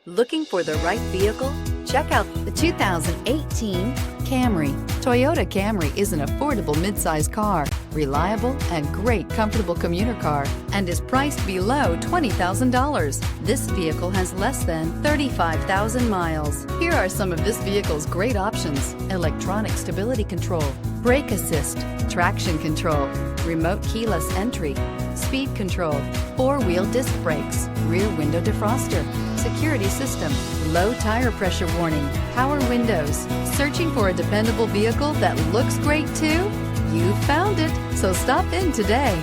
Looking for the right vehicle? Check out the 2018 Camry. Toyota Camry is an affordable midsize car, reliable and great comfortable commuter car, and is priced below $20,000. This vehicle has less than 35,000 miles. Here are some of this vehicle's great options: electronic stability control, brake assist, traction control, remote keyless entry, speed control, four-wheel disc brakes, rear window defroster, security system, low tire pressure warning, power windows. Searching for a dependable vehicle that looks great too? You found it, so stop in today.